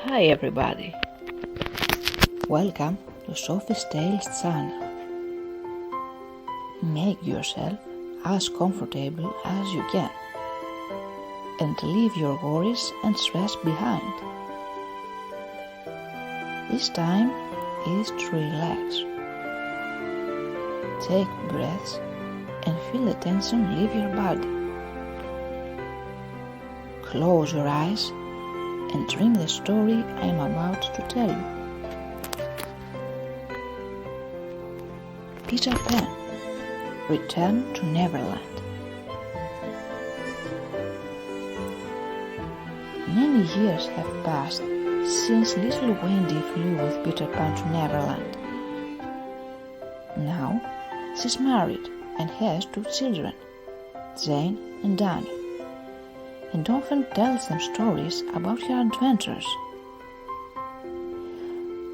Hi everybody, welcome to Sophie's Tales channel. Make yourself as comfortable as you can and leave your worries and stress behind. This time is to relax. Take breaths and feel the tension leave your body. Close your eyes and dream the story I am about to tell you. Peter Pan, Return to Neverland. Many years have passed since little Wendy flew with Peter Pan to Neverland. Now she's married and has 2 children, Jane and Danny, and often tells them stories about her adventures.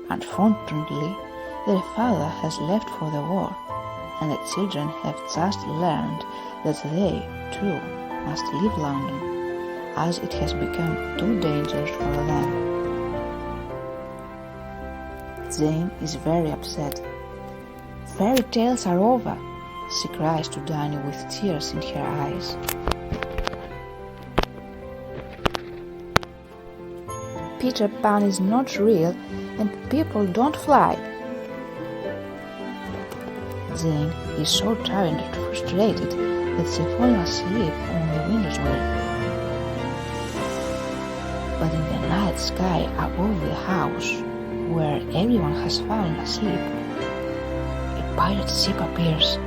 Unfortunately, their father has left for the war, and the children have just learned that they, too, must leave London, as it has become too dangerous for them. Jane is very upset. Fairy tales are over, she cries to Danny with tears in her eyes. Peter Pan is not real and people don't fly. Jane is so tired and frustrated that she falls asleep on the windowsill. But in the night sky above the house, where everyone has fallen asleep, a pirate ship appears.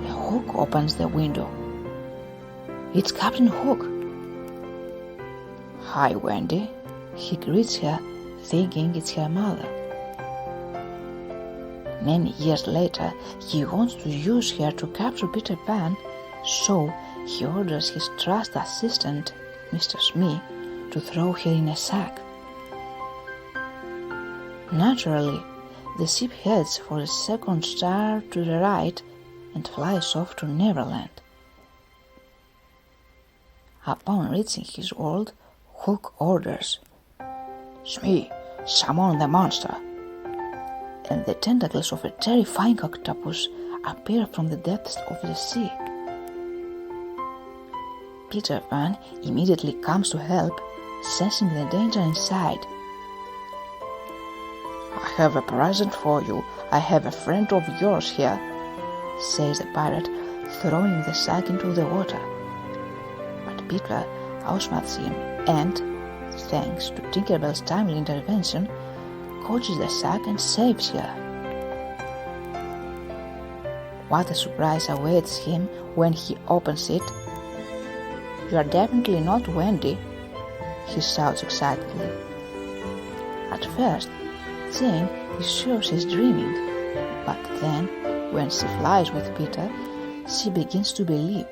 A Hook opens the window. It's Captain Hook. Hi, Wendy, he greets her, thinking it's her mother. Many years later, he wants to use her to capture Peter Pan, so he orders his trusted assistant, Mr. Smith, to throw her in a sack. Naturally, the ship heads for the second star to the right and flies off to Neverland. Upon reaching his world, Hook orders, "Smee, summon the monster," and the tentacles of a terrifying octopus appear from the depths of the sea. Peter Pan immediately comes to help, sensing the danger inside. "I have a present for you. I have a friend of yours here," says the pirate, throwing the sack into the water. But Peter outsmarts him and, thanks to Tinker Bell's timely intervention, catches the sack and saves her. What a surprise awaits him when he opens it. "You are definitely not Wendy," he shouts excitedly. At first, Jane is sure she's dreaming, but then, when she flies with Peter, she begins to believe.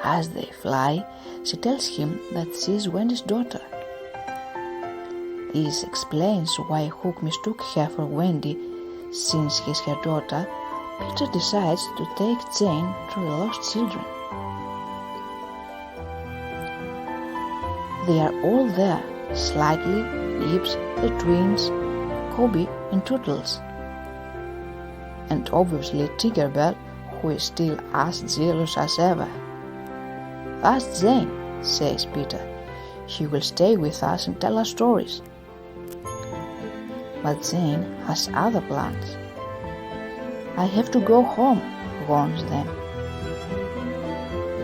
As they fly, she tells him that she is Wendy's daughter. This explains why Hook mistook her for Wendy. Since he is her daughter, Peter decides to take Jane to the lost children. They are all there, Slightly, Lips, the twins, Kobe and Tootles. And obviously Tinker Bell, who is still as jealous as ever. "That's Jane," says Peter. "She will stay with us and tell us stories." But Jane has other plans. "I have to go home," warns them.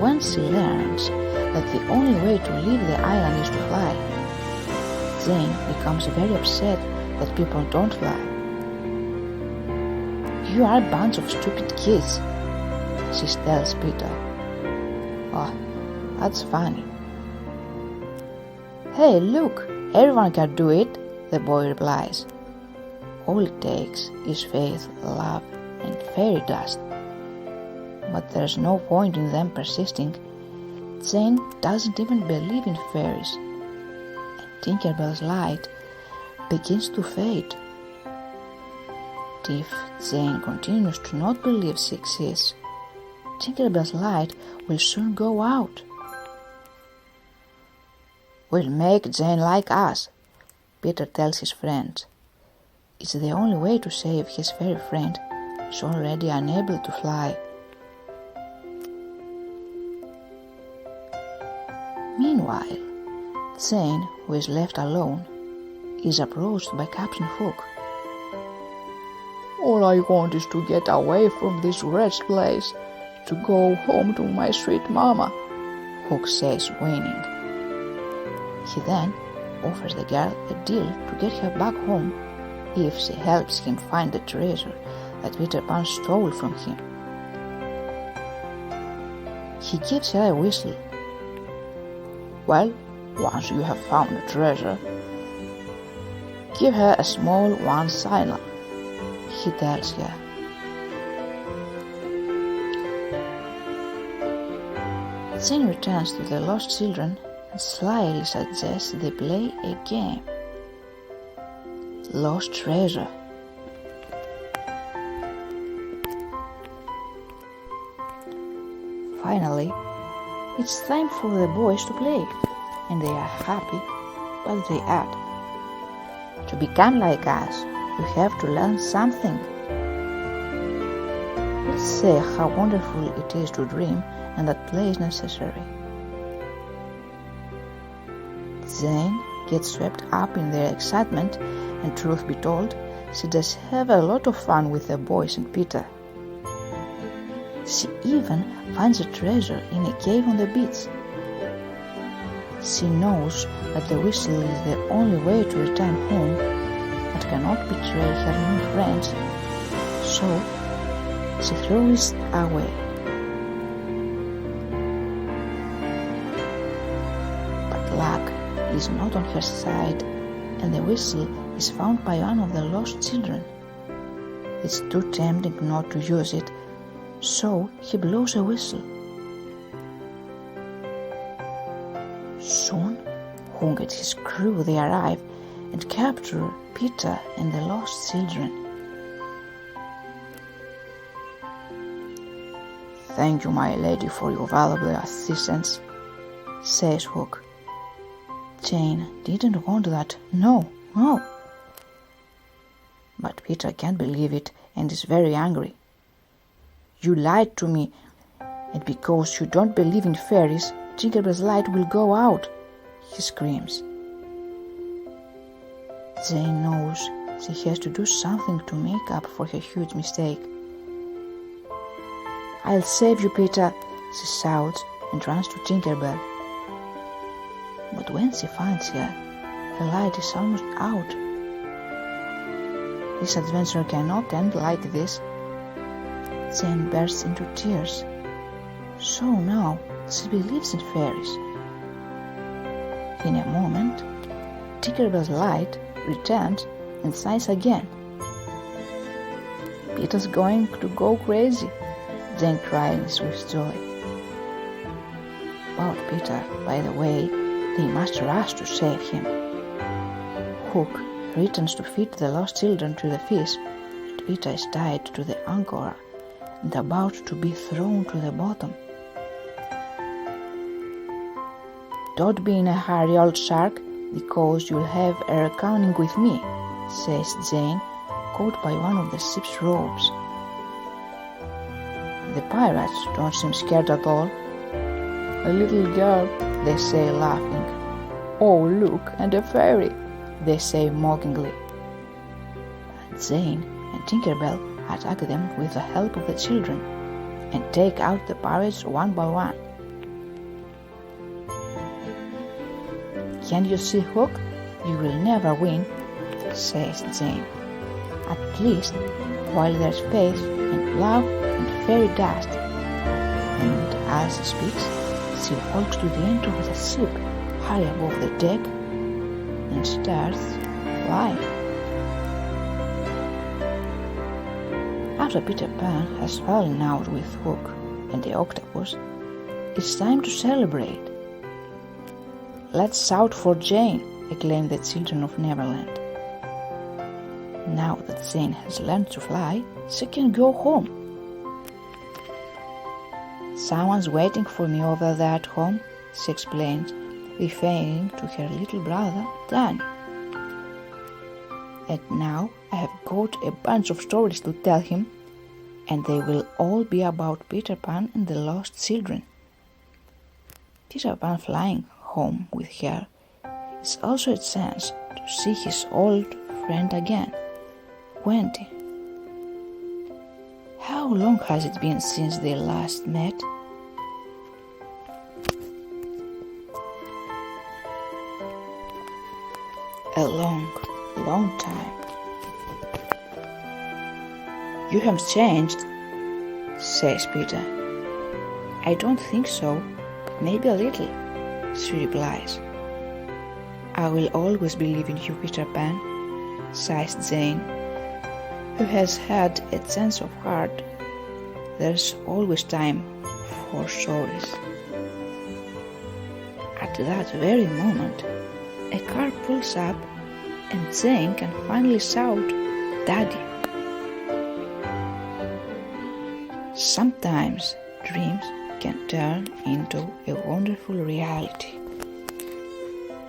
When she learns that the only way to leave the island is to fly, Jane becomes very upset that people don't fly. "You are a bunch of stupid kids," she tells Peter. "Oh, that's funny." "Hey, look, everyone can do it," the boy replies. All it takes is faith, love, and fairy dust. But there's no point in them persisting. Jane doesn't even believe in fairies, and Tinker Bell's light begins to fade. If Jane continues to not believe she exists, Tinker Bell's light will soon go out. We'll make Jane like us, Peter tells his friends. It's the only way to save his fairy friend, who's already unable to fly. Meanwhile, Jane, who is left alone, is approached by Captain Hook. All I want is to get away from this wretched place, to go home to my sweet mama, Hook says, whining. He then offers the girl a deal to get her back home if she helps him find the treasure that Peter Pan stole from him. He gives her a whistle. Well, once you have found the treasure, give her a small one signal, he tells her. Jane returns to the lost children and slyly suggests they play a game. Lost treasure. Finally, it's time for the boys to play, and they are happy, but they add, to become like us, you have to learn something. Let's say how wonderful it is to dream and that play is necessary. Jane gets swept up in their excitement, and truth be told, she does have a lot of fun with the boys and Peter. She even finds a treasure in a cave on the beach. She knows that the whistle is the only way to return home, but cannot betray her new friends, so she throws it away. But luck is not on her side, and the whistle is found by one of the lost children. It's too tempting not to use it, so he blows a whistle. Soon, Hook and his crew they arrive and capture Peter and the lost children. Thank you, my lady, for your valuable assistance, says Hook. Jane didn't want that, no. But Peter can't believe it and is very angry. You lied to me, and because you don't believe in fairies, Tinkerbell's light will go out, he screams. Jane knows she has to do something to make up for her huge mistake. I'll save you, Peter, she shouts and runs to Tinkerbell. But when she finds her light is almost out. This adventure cannot end like this. Jane bursts into tears. So now she believes in fairies. In a moment, Tinkerbell's light returns and shines again. Peter's going to go crazy, Jane cries with joy. About Peter, by the way, they must rush to save him. Hook returns to feed the lost children to the fish, and Peter is tied to the anchor and about to be thrown to the bottom. Don't be in a hurry, old shark, because you'll have a reckoning with me, says Jane, caught by one of the ship's ropes. The pirates don't seem scared at all. A little girl, they say, laughing. Oh, look, and a fairy, they say mockingly. But Jane and Tinkerbell attack them with the help of the children and take out the pirates one by one. Can't you see, Hook? You will never win, says Jane. At least while there's faith and love and fairy dust. And as she speaks, she walks to the end of the ship, high above the deck, and starts flying. After Peter Pan has fallen out with Hook and the octopus, it's time to celebrate. Let's shout for Jane, acclaim the children of Neverland. Now that Jane has learned to fly, she can go home. Someone's waiting for me over there at home, she explains, referring to her little brother, Danny. And now I have got a bunch of stories to tell him, and they will all be about Peter Pan and the lost children. Peter Pan flying home with her is also a chance to see his old friend again, Wendy. How long has it been since they last met? A long time. You have changed, says Peter. I don't think so. Maybe a little, she replies. I will always believe in you, Peter Pan, sighs Jane, who has had a sense of heart. There's always time for stories. At that very moment, a car pulls up and Jane can finally shout, Daddy. Sometimes dreams can turn into a wonderful reality.